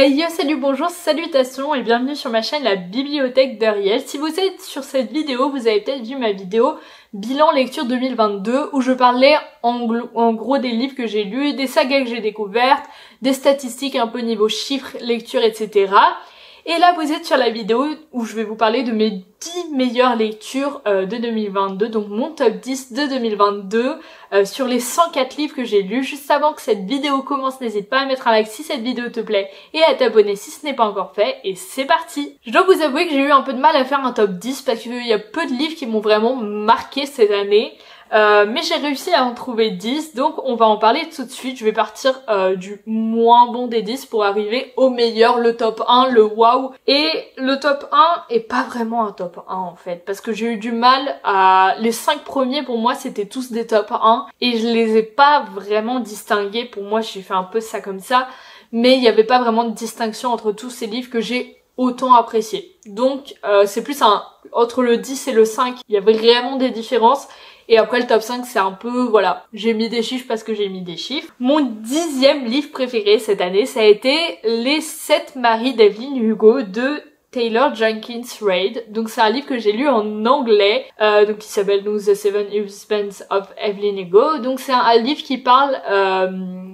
Hey yo, salut, bonjour, salutations et bienvenue sur ma chaîne La Bibliothèque d'Ariel. Si vous êtes sur cette vidéo, vous avez peut-être vu ma vidéo bilan lecture 2022 où je parlais en gros des livres que j'ai lus, des sagas que j'ai découvertes, des statistiques un peu niveau chiffres, lecture, etc. Et là, vous êtes sur la vidéo où je vais vous parler de mes 10 meilleures lectures de 2022, donc mon top 10 de 2022 sur les 104 livres que j'ai lus. Juste avant que cette vidéo commence, n'hésite pas à mettre un like si cette vidéo te plaît et à t'abonner si ce n'est pas encore fait. Et c'est parti! Je dois vous avouer que j'ai eu un peu de mal à faire un top 10 parce qu'il y a peu de livres qui m'ont vraiment marqué cette année. Mais j'ai réussi à en trouver 10, donc on va en parler tout de suite. Je vais partir du moins bon des 10 pour arriver au meilleur, le top 1, le wow. Et le top 1 est pas vraiment un top 1 en fait, parce que j'ai eu du mal à... Les 5 premiers pour moi c'était tous des top 1, et je les ai pas vraiment distingués. Pour moi j'ai fait un peu ça comme ça, mais il n'y avait pas vraiment de distinction entre tous ces livres que j'ai autant appréciés. Donc c'est plus entre le 10 et le 5, il y a vraiment des différences. Et après le top 5 c'est un peu, voilà, j'ai mis des chiffres parce que j'ai mis des chiffres. Mon 10e livre préféré cette année, ça a été Les 7 maris d'Evelyn Hugo de Taylor Jenkins Reid. Donc c'est un livre que j'ai lu en anglais, donc qui s'appelle donc The Seven Husbands of Evelyn Hugo. Donc c'est un livre qui parle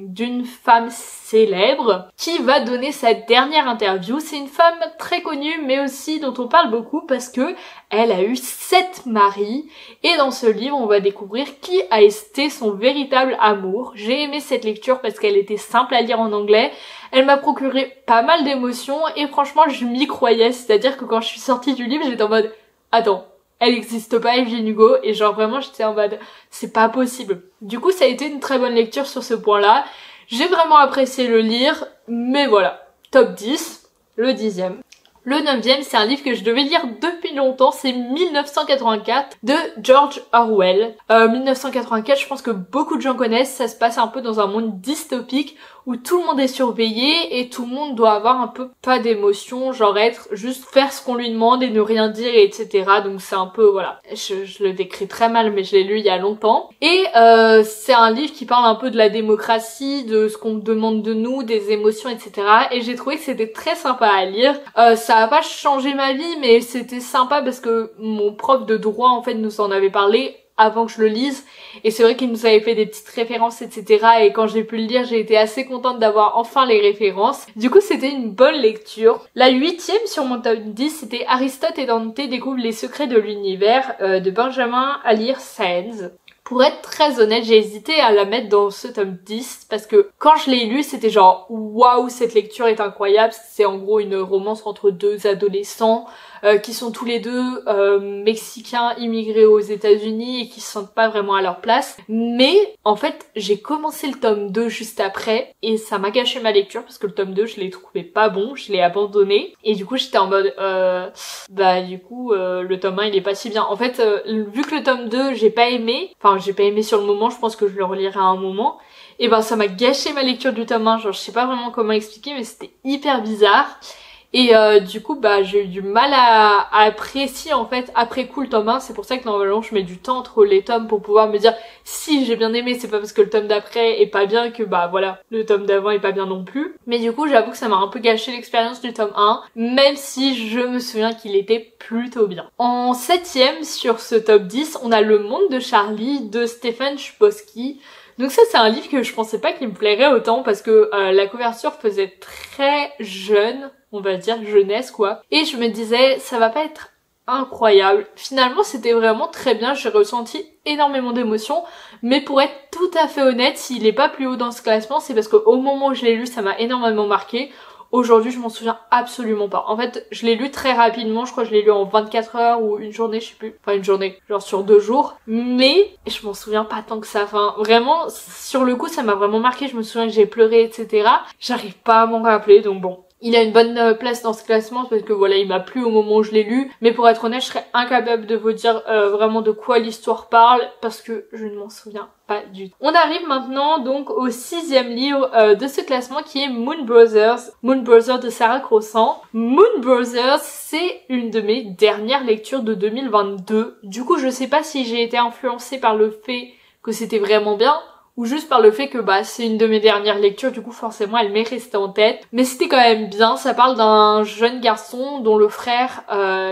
d'une femme célèbre qui va donner sa dernière interview. C'est une femme très connue mais aussi dont on parle beaucoup parce que elle a eu 7 maris, et dans ce livre on va découvrir qui a été son véritable amour. J'ai aimé cette lecture parce qu'elle était simple à lire en anglais, elle m'a procuré pas mal d'émotions et franchement je m'y croyais, c'est-à-dire que quand je suis sortie du livre j'étais en mode attends, elle n'existe pas Evelyn Hugo, et genre vraiment j'étais en mode c'est pas possible. Du coup ça a été une très bonne lecture sur ce point-là. J'ai vraiment apprécié le lire, mais voilà, top 10, le 10e. Le 9e, c'est un livre que je devais lire depuis longtemps, c'est 1984 de George Orwell. 1984, je pense que beaucoup de gens connaissent, ça se passe un peu dans un monde dystopique où tout le monde est surveillé et tout le monde doit avoir un peu pas d'émotion, genre juste faire ce qu'on lui demande et ne rien dire, etc. Donc c'est un peu, voilà, je le décris très mal mais je l'ai lu il y a longtemps. Et c'est un livre qui parle un peu de la démocratie, de ce qu'on demande de nous, des émotions, etc. Et j'ai trouvé que c'était très sympa à lire. Ça a pas changé ma vie mais c'était sympa parce que mon prof de droit en fait nous en avait parlé avant que je le lise, et c'est vrai qu'il nous avait fait des petites références, etc. Et quand j'ai pu le lire, j'ai été assez contente d'avoir enfin les références. Du coup, c'était une bonne lecture. La 8e sur mon top 10, c'était Aristote et Dante découvrent les secrets de l'univers de Benjamin Alire Sáenz. Pour être très honnête, j'ai hésité à la mettre dans ce top 10 parce que quand je l'ai lu, c'était genre waouh, cette lecture est incroyable. C'est en gros une romance entre deux adolescents qui sont tous les deux mexicains immigrés aux États-Unis et qui se sentent pas vraiment à leur place. Mais en fait, j'ai commencé le tome 2 juste après et ça m'a gâché ma lecture parce que le tome 2, je l'ai trouvé pas bon, je l'ai abandonné, et du coup j'étais en mode le tome 1 il est pas si bien. En fait, vu que le tome 2 j'ai pas aimé sur le moment, je pense que je le relirai à un moment, et ben ça m'a gâché ma lecture du tome 1, genre je sais pas vraiment comment expliquer mais c'était hyper bizarre. Et du coup j'ai eu du mal à apprécier en fait après coup le tome 1. C'est pour ça que normalement je mets du temps entre les tomes pour pouvoir me dire si j'ai bien aimé, c'est pas parce que le tome d'après est pas bien que voilà, le tome d'avant est pas bien non plus. Mais du coup j'avoue que ça m'a un peu gâché l'expérience du tome 1, même si je me souviens qu'il était plutôt bien. En 7e sur ce top 10, on a Le Monde de Charlie de Stephen Chbosky. Donc ça c'est un livre que je pensais pas qu'il me plairait autant parce que la couverture faisait très jeune, on va dire jeunesse quoi. Et je me disais ça va pas être incroyable. Finalement c'était vraiment très bien, j'ai ressenti énormément d'émotions, mais pour être tout à fait honnête, s'il est pas plus haut dans ce classement, c'est parce qu'au moment où je l'ai lu ça m'a énormément marqué. Aujourd'hui, je m'en souviens absolument pas. En fait, je l'ai lu très rapidement, je crois que je l'ai lu en 24 heures ou une journée, je sais plus. Enfin, une journée, genre sur 2 jours. Mais je m'en souviens pas tant que ça. Enfin, vraiment, sur le coup, ça m'a vraiment marqué. Je me souviens que j'ai pleuré, etc. J'arrive pas à m'en rappeler, donc bon. Il a une bonne place dans ce classement parce que voilà, il m'a plu au moment où je l'ai lu. Mais pour être honnête, je serais incapable de vous dire vraiment de quoi l'histoire parle parce que je ne m'en souviens pas du tout. On arrive maintenant donc au 6e livre de ce classement qui est Moon Brothers. Moon Brothers de Sarah Crossan. Moon Brothers, c'est une de mes dernières lectures de 2022. Du coup, je sais pas si j'ai été influencée par le fait que c'était vraiment bien ou juste par le fait que bah c'est une de mes dernières lectures, du coup forcément elle m'est restée en tête. Mais c'était quand même bien, ça parle d'un jeune garçon dont le frère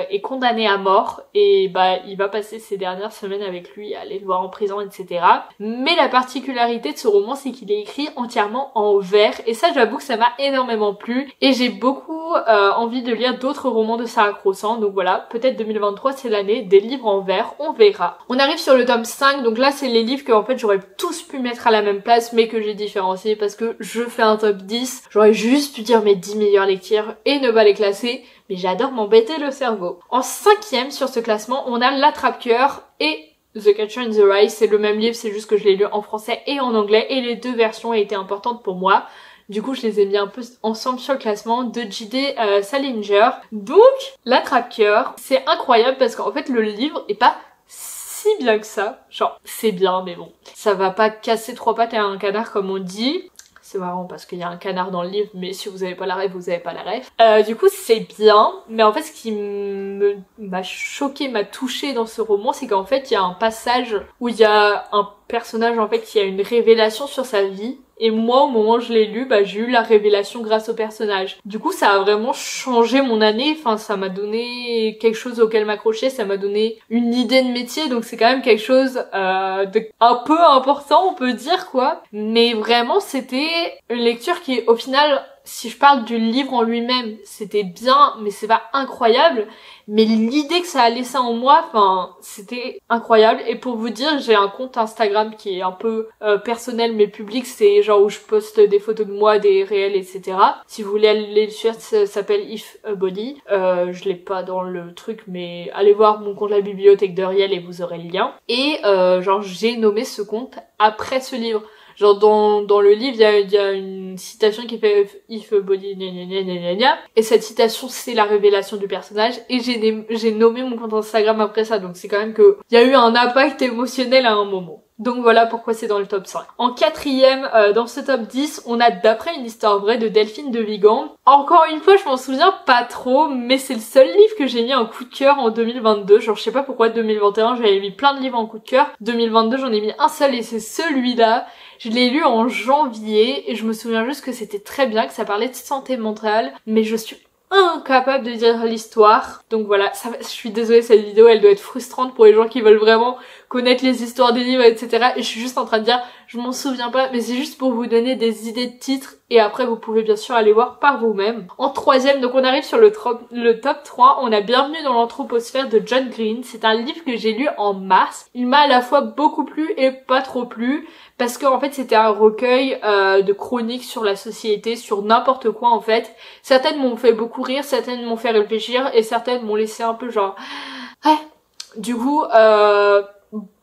est condamné à mort et bah il va passer ses dernières semaines avec lui, aller le voir en prison, etc. Mais la particularité de ce roman, c'est qu'il est écrit entièrement en vers et ça j'avoue que ça m'a énormément plu et j'ai beaucoup envie de lire d'autres romans de Sarah Crossan, donc voilà, peut-être 2023 c'est l'année des livres en vers, on verra. On arrive sur le tome 5, donc là c'est les livres que en fait j'aurais tous pu mettre à la même place mais que j'ai différencié parce que je fais un top 10, j'aurais juste pu dire mes 10 meilleures lectures et ne pas les classer, mais j'adore m'embêter le cerveau. En 5e sur ce classement, on a L'Attrape-Cœur et The Catcher in the Rye, c'est le même livre, c'est juste que je l'ai lu en français et en anglais et les deux versions étaient importantes pour moi. Du coup, je les ai mis un peu ensemble sur le classement de J.D. Salinger. Donc, L'Attrape-Cœur, c'est incroyable parce qu'en fait, le livre est pas si bien que ça. Genre, c'est bien, mais bon. Ça va pas casser trois pattes à un canard comme on dit. C'est marrant parce qu'il y a un canard dans le livre, mais si vous avez pas la ref, vous avez pas la ref. Du coup, c'est bien. Mais en fait, ce qui m'a choqué, m'a touché dans ce roman, c'est qu'en fait, il y a un passage où il y a un personnage, en fait, qui a une révélation sur sa vie. Et moi, au moment où je l'ai lu, bah, j'ai eu la révélation grâce au personnage. Du coup, ça a vraiment changé mon année. Enfin, ça m'a donné quelque chose auquel m'accrocher. Ça m'a donné une idée de métier. Donc, c'est quand même quelque chose de un peu important, on peut dire, quoi. Mais vraiment, c'était une lecture qui, au final, si je parle du livre en lui-même, c'était bien, mais c'est pas incroyable. Mais l'idée que ça a laissé en moi, enfin, c'était incroyable. Et pour vous dire, j'ai un compte Instagram qui est un peu personnel mais public. C'est genre où je poste des photos de moi, des réels, etc. Si vous voulez aller le suivre, ça s'appelle If a Body. Je l'ai pas dans le truc, mais allez voir mon compte La Bibliothèque de Riel et vous aurez le lien. Et genre, j'ai nommé ce compte après ce livre. Genre dans le livre, il y a une citation qui fait If a body gna gna gna gna gna, et cette citation c'est la révélation du personnage et j'ai nommé mon compte Instagram après ça, donc c'est quand même que il y a eu un impact émotionnel à un moment. Donc voilà pourquoi c'est dans le top 5. En 4e, dans ce top 10, on a D'après une histoire vraie de Delphine de Vigan. Encore une fois, je m'en souviens pas trop, mais c'est le seul livre que j'ai mis en coup de cœur en 2022. Genre je sais pas pourquoi 2021 j'avais mis plein de livres en coup de cœur. 2022 j'en ai mis un seul et c'est celui-là. Je l'ai lu en janvier et je me souviens juste que c'était très bien, que ça parlait de santé mentale, mais je suis incapable de dire l'histoire. Donc voilà, je suis désolée, cette vidéo elle doit être frustrante pour les gens qui veulent vraiment connaître les histoires des livres, etc. Et je suis juste en train de dire, je m'en souviens pas, mais c'est juste pour vous donner des idées de titres et après vous pouvez bien sûr aller voir par vous-même. En 3e, donc on arrive sur le top 3, on a Bienvenue dans l'Anthroposphère de John Green. C'est un livre que j'ai lu en mars. Il m'a à la fois beaucoup plu et pas trop plu. Parce qu'en fait c'était un recueil de chroniques sur la société, sur n'importe quoi en fait. Certaines m'ont fait beaucoup rire, certaines m'ont fait réfléchir et certaines m'ont laissé un peu genre... Ouais. Du coup,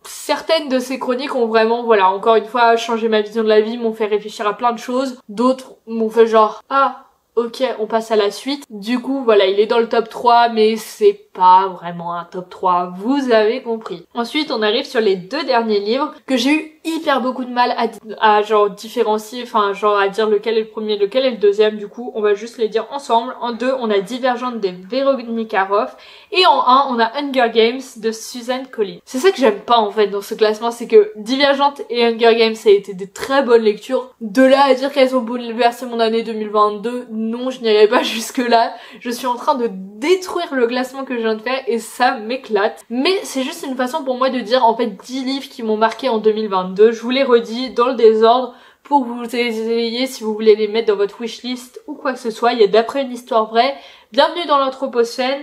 certaines de ces chroniques ont vraiment, voilà, encore une fois, changé ma vision de la vie, m'ont fait réfléchir à plein de choses. D'autres m'ont fait genre... Ah, ok, on passe à la suite. Du coup, voilà, il est dans le top 3, mais c'est pas vraiment un top 3, vous avez compris. Ensuite, on arrive sur les deux derniers livres que j'ai eu hyper beaucoup de mal à genre différencier, enfin genre à dire lequel est le premier, lequel est le deuxième. Du coup, on va juste les dire ensemble. En 2, on a Divergente de Véronica Roth et en 1, on a Hunger Games de Suzanne Collins. C'est ça que j'aime pas en fait dans ce classement, c'est que Divergente et Hunger Games ça a été des très bonnes lectures. De là à dire qu'elles ont bouleversé mon année 2022, non, je n'irai pas jusque là. Je suis en train de détruire le classement que je viens de faire et ça m'éclate. Mais c'est juste une façon pour moi de dire en fait 10 livres qui m'ont marqué en 2022. Je vous les redis dans le désordre pour que vous ayez si vous voulez les mettre dans votre wishlist ou quoi que ce soit. Il y a D'après une histoire vraie, Bienvenue dans l'Anthropocène,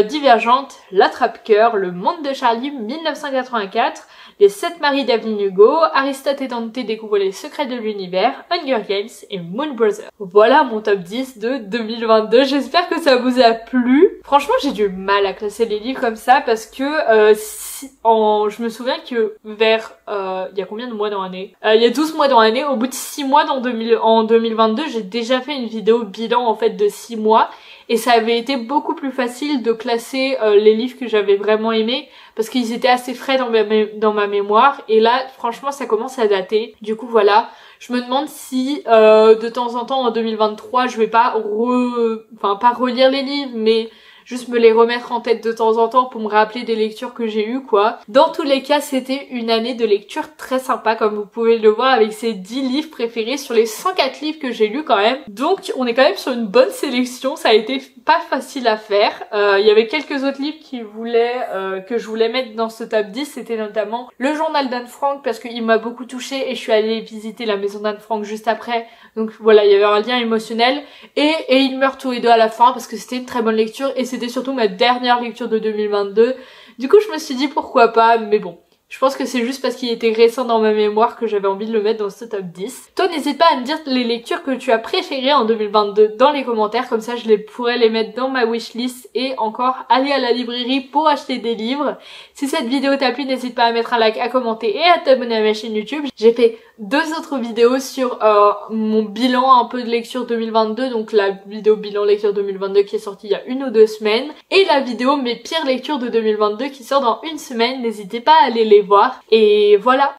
Divergente, L'Attrape-Cœur, Le Monde de Charlie 1984, Les 7 maris d'Evelyn Hugo, Aristote et Dante découvrent les secrets de l'univers, Hunger Games et Moon Brother. Voilà mon top 10 de 2022, j'espère que ça vous a plu. Franchement j'ai du mal à classer les livres comme ça parce que je me souviens que vers... il y a combien de mois dans l'année il y a 12 mois dans l'année, au bout de 6 mois en 2022, j'ai déjà fait une vidéo bilan en fait de 6 mois. Et ça avait été beaucoup plus facile de classer les livres que j'avais vraiment aimés parce qu'ils étaient assez frais dans ma mémoire. Et là, franchement, ça commence à dater. Du coup, voilà. Je me demande si de temps en temps en 2023, je vais pas relire les livres, mais juste me les remettre en tête de temps en temps pour me rappeler des lectures que j'ai eues quoi. Dans tous les cas, c'était une année de lecture très sympa comme vous pouvez le voir avec ces 10 livres préférés sur les 104 livres que j'ai lus quand même. Donc on est quand même sur une bonne sélection, ça a été pas facile à faire. Il y avait quelques autres livres que je voulais mettre dans ce top 10, c'était notamment le journal d'Anne Frank parce qu'il m'a beaucoup touchée et je suis allée visiter la maison d'Anne Frank juste après. Donc voilà, il y avait un lien émotionnel et ils meurent tous les deux à la fin parce que c'était une très bonne lecture et c'était surtout ma dernière lecture de 2022. Du coup je me suis dit pourquoi pas, mais bon. Je pense que c'est juste parce qu'il était récent dans ma mémoire que j'avais envie de le mettre dans ce top 10. Toi, n'hésite pas à me dire les lectures que tu as préférées en 2022 dans les commentaires, comme ça je pourrais les mettre dans ma wishlist et encore aller à la librairie pour acheter des livres. Si cette vidéo t'a plu, n'hésite pas à mettre un like, à commenter et à t'abonner à ma chaîne YouTube. J'ai fait 2 autres vidéos sur mon bilan un peu de lecture 2022, donc la vidéo bilan lecture 2022 qui est sortie il y a 1 ou 2 semaines, et la vidéo mes pires lectures de 2022 qui sort dans 1 semaine. N'hésitez pas à aller les voir. Et voilà.